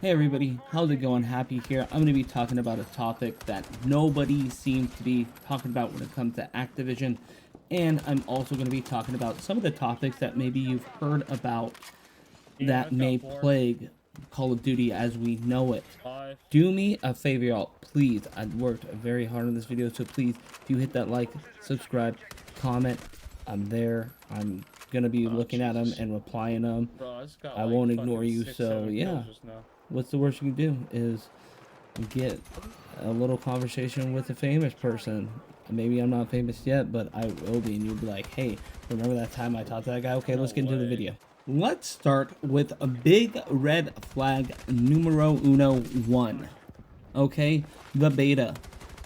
Hey everybody, how's it going? Happy here. I'm going to be talking about a topic that nobody seems to be talking about when it comes to Activision, and I'm also going to be talking about some of the topics that maybe you've heard about Yeah, that I've may got four, plague Call of Duty as we know it. five. Do me a favor, y'all, please. I worked very hard on this video, so please, if you hit that like, subscribe, comment, I'm there. I'm going to be Oh, looking at them Jesus. and replying them. Bro, I just got I like won't ignore fucking you, six, so seven yeah. kills just now. What's the worst you can do is get a little conversation with a famous person. Maybe I'm not famous yet, but I will be, and you'll be like, hey, remember that time I talked to that guy? Okay, No let's get into the way. video. Let's start with a big red flag numero uno one. Okay, the beta.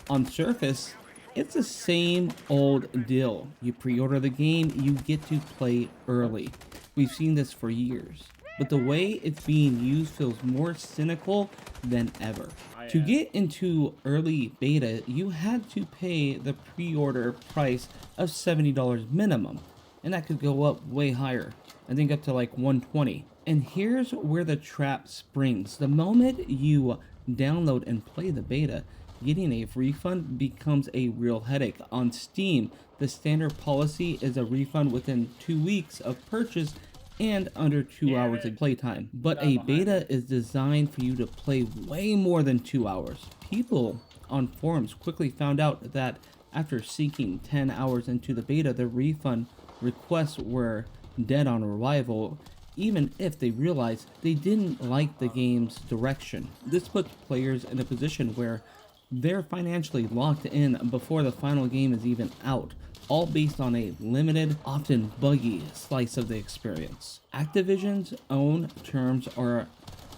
On surface, it's the same old deal. You pre-order the game, you get to play early. We've seen this for years, but the way it's being used feels more cynical than ever. To get into early beta, you had to pay the pre-order price of $70 minimum, and that could go up way higher. I think up to like 120. And here's where the trap springs. The moment you download and play the beta, getting a refund becomes a real headache. On Steam, the standard policy is a refund within 2 weeks of purchase and under 2 hours of playtime. But a beta is designed for you to play way more than 2 hours. People on forums quickly found out that after sinking 10 hours into the beta, the refund requests were dead on arrival, even if they realized they didn't like the game's direction. This puts players in a position where they're financially locked in before the final game is even out, all based on a limited, often buggy slice of the experience. Activision's own terms are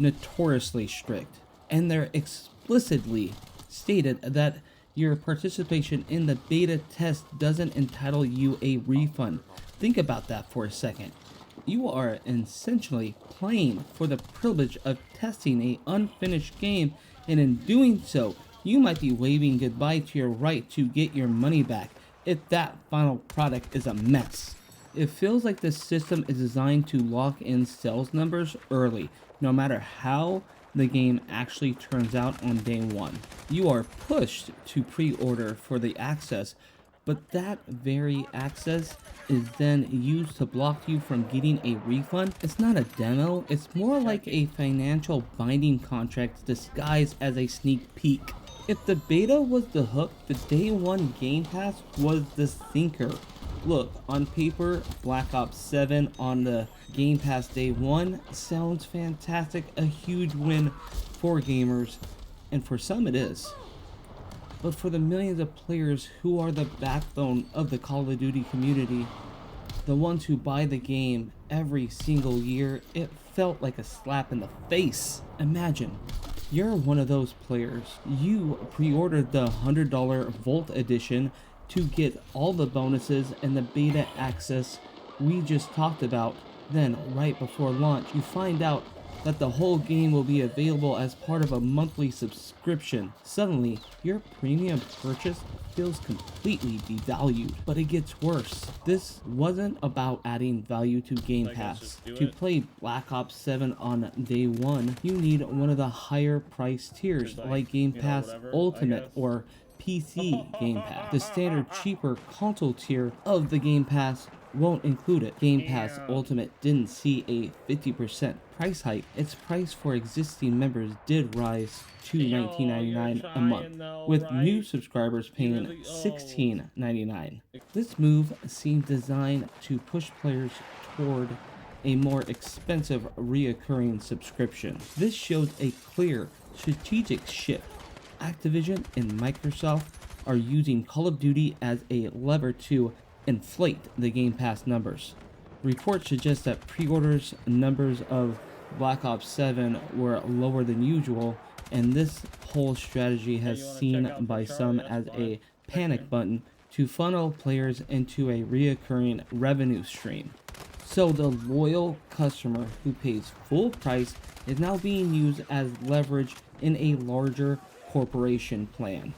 notoriously strict, and they're explicitly stated that your participation in the beta test doesn't entitle you a refund. Think about that for a second. You are essentially playing for the privilege of testing an unfinished game, and in doing so, you might be waving goodbye to your right to get your money back if that final product is a mess. It feels like the system is designed to lock in sales numbers early, no matter how the game actually turns out on day one. You are pushed to pre-order for the access, but that very access is then used to block you from getting a refund. It's not a demo, it's more like a financial binding contract disguised as a sneak peek. If the beta was the hook, the day one Game Pass was the sinker. Look, on paper, Black Ops 7 on the Game Pass day one sounds fantastic, a huge win for gamers, and for some it is. But for the millions of players who are the backbone of the Call of Duty community, the ones who buy the game every single year, it felt like a slap in the face. Imagine, you're one of those players. You pre-ordered the $100 Volt Edition to get all the bonuses and the beta access we just talked about. Then, right before launch, you find out that the whole game will be available as part of a monthly subscription. Suddenly, your premium purchase feels completely devalued. But it gets worse. This wasn't about adding value to Game Pass. To play Black Ops 7 on day one, you need one of the higher price tiers like Game Pass Ultimate or PC Game Pass. The standard cheaper console tier of the Game Pass won't include it. Game Pass Ultimate didn't see a 50% price hike. Its price for existing members did rise to $19.99 a month, with new subscribers paying $16.99. This move seemed designed to push players toward a more expensive reoccurring subscription. This shows a clear strategic shift. Activision and Microsoft are using Call of Duty as a lever to inflate the Game Pass numbers. Reports suggest that pre-orders numbers of Black Ops 7 were lower than usual, and this whole strategy has seen by some as a panic button to funnel players into a reoccurring revenue stream. So the loyal customer who pays full price is now being used as leverage in a larger corporation plan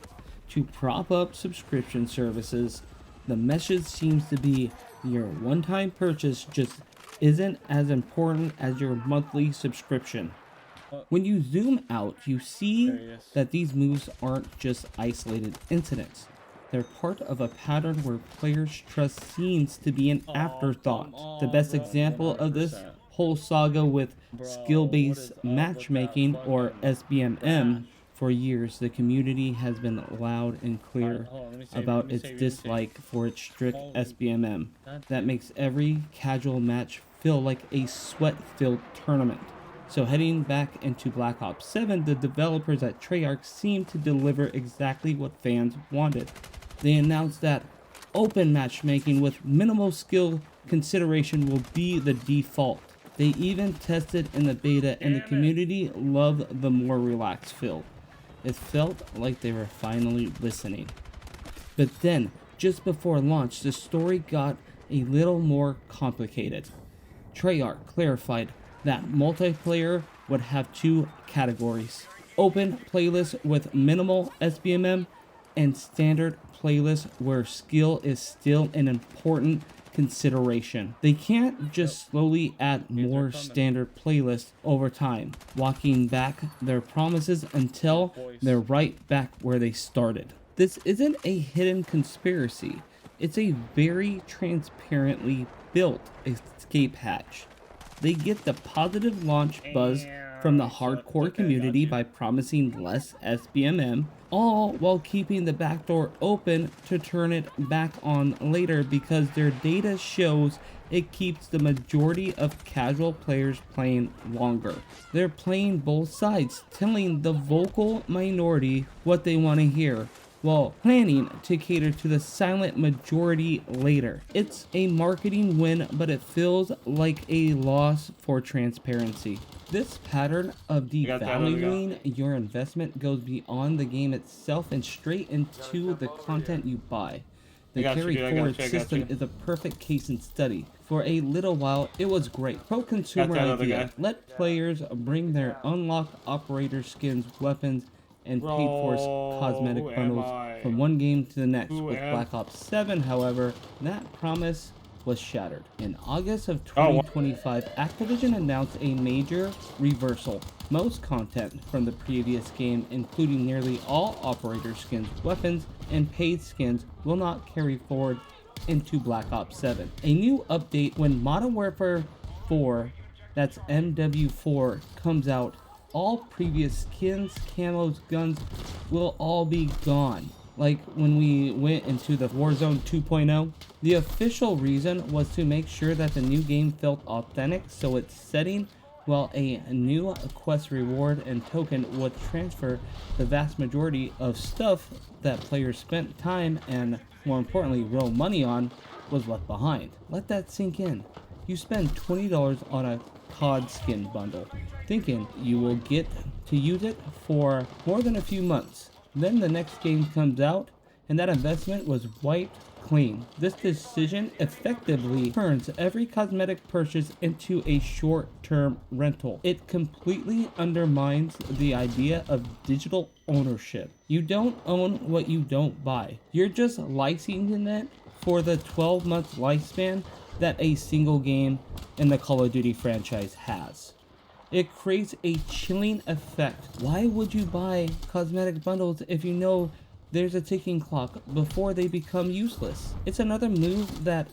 to prop up subscription services. The message seems to be your one-time purchase just isn't as important as your monthly subscription. When you zoom out, you see There he is. that these moves aren't just isolated incidents. They're part of a pattern where players trust scenes to be an afterthought. The best example of this 100%. whole saga with Bro, what skill-based is up with that matchmaking, or fucking SBMM. crash? For years, the community has been loud and clear Hold on, let me save you. Let about me its save you. Let me save you. dislike for its strict Holy SBMM that goddamn. makes every casual match feel like a sweat-filled tournament. So heading back into Black Ops 7, the developers at Treyarch seem to deliver exactly what fans wanted. They announced that open matchmaking with minimal skill consideration will be the default. They even tested in the beta, and the community loved the more relaxed feel. It felt like they were finally listening. But then, just before launch, the story got a little more complicated. Treyarch clarified that multiplayer would have two categories: open playlists with minimal SBMM, and standard playlists where skill is still an important consideration. They can't just slowly add more standard playlists over time, walking back their promises until they're right back where they started. This isn't a hidden conspiracy. It's a very transparently built escape hatch. They get the positive launch buzz from the hardcore community by promising less SBMM, all while keeping the backdoor open to turn it back on later because their data shows it keeps the majority of casual players playing longer. They're playing both sides, telling the vocal minority what they want to hear, while planning to cater to the silent majority later. It's a marketing win, but it feels like a loss for transparency. This pattern of devaluing your investment goes beyond the game itself and straight into the content you buy. The carry forward system is a perfect case in study. For a little while, it was great. Pro-consumer idea. Let players bring their unlocked operator skins, weapons, and paid for cosmetic bundles from one game to the next. With Black Ops 7, however, that promise was shattered. In August of 2025, Activision announced a major reversal. Most content from the previous game, including nearly all operator skins, weapons, and paid skins, will not carry forward into Black Ops 7. A new update when Modern Warfare 4, that's MW4, comes out, all previous skins, camos, guns will all be gone. Like when we went into the Warzone 2.0, the official reason was to make sure that the new game felt authentic, so its setting, while a new quest reward and token would transfer the vast majority of stuff that players spent time and, more importantly, real money on, was left behind. Let that sink in. You spend $20 on a COD skin bundle, thinking you will get to use it for more than a few months. Then the next game comes out, and that investment was wiped clean. This decision effectively turns every cosmetic purchase into a short-term rental. It completely undermines the idea of digital ownership. You don't own what you don't buy. You're just licensing it for the 12-month lifespan that a single game in the Call of Duty franchise has. It creates a chilling effect. Why would you buy cosmetic bundles if you know there's a ticking clock before they become useless? It's another move that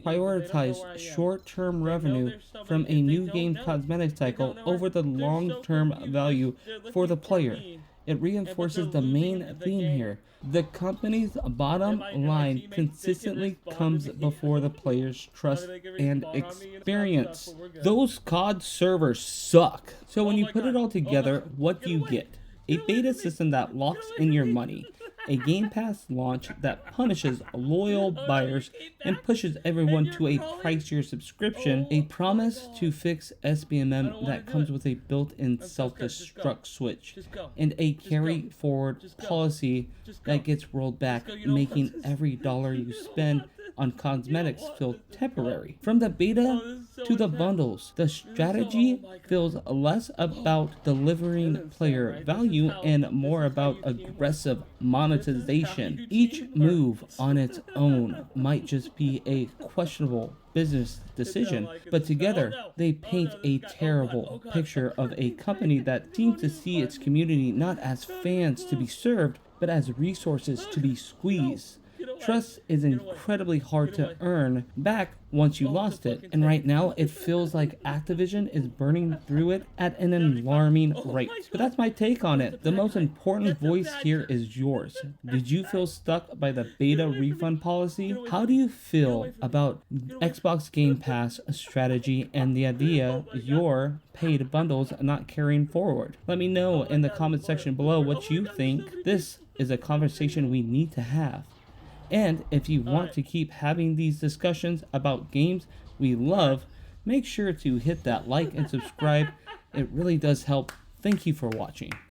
prioritizes short-term revenue from a new game cosmetic cycle over the long-term value for the player. It reinforces the main theme here. The company's bottom line consistently comes before the player's trust and experience. Those COD servers suck. So when you put it all together, what do you get? A beta system that locks in your money. A Game Pass launch that punishes loyal buyers and pushes everyone to a pricier subscription. A promise to fix SBMM that comes with a built-in self-destruct switch. And a carry-forward policy that gets rolled back, making every dollar you spend on cosmetics feel temporary. From the beta to the bundles, the strategy feels less about delivering player value and more about aggressive monetization. Each move on its own might just be a questionable business decision, but together they paint a terrible picture of a company that seems to see its community not as fans to be served, but as resources to be squeezed. Trust is incredibly hard to earn back once you lost it, and right now it feels like Activision is burning through it at an alarming rate. But that's my take on it. The most important voice here is yours. Did you feel stuck by the beta refund policy? How do you feel about Xbox Game Pass strategy and the idea your paid bundles not carrying forward? Let me know in the comment section below what you think. This is a conversation we need to have. And if you want to keep having these discussions about games we love, make sure to hit that like and subscribe. It really does help. Thank you for watching.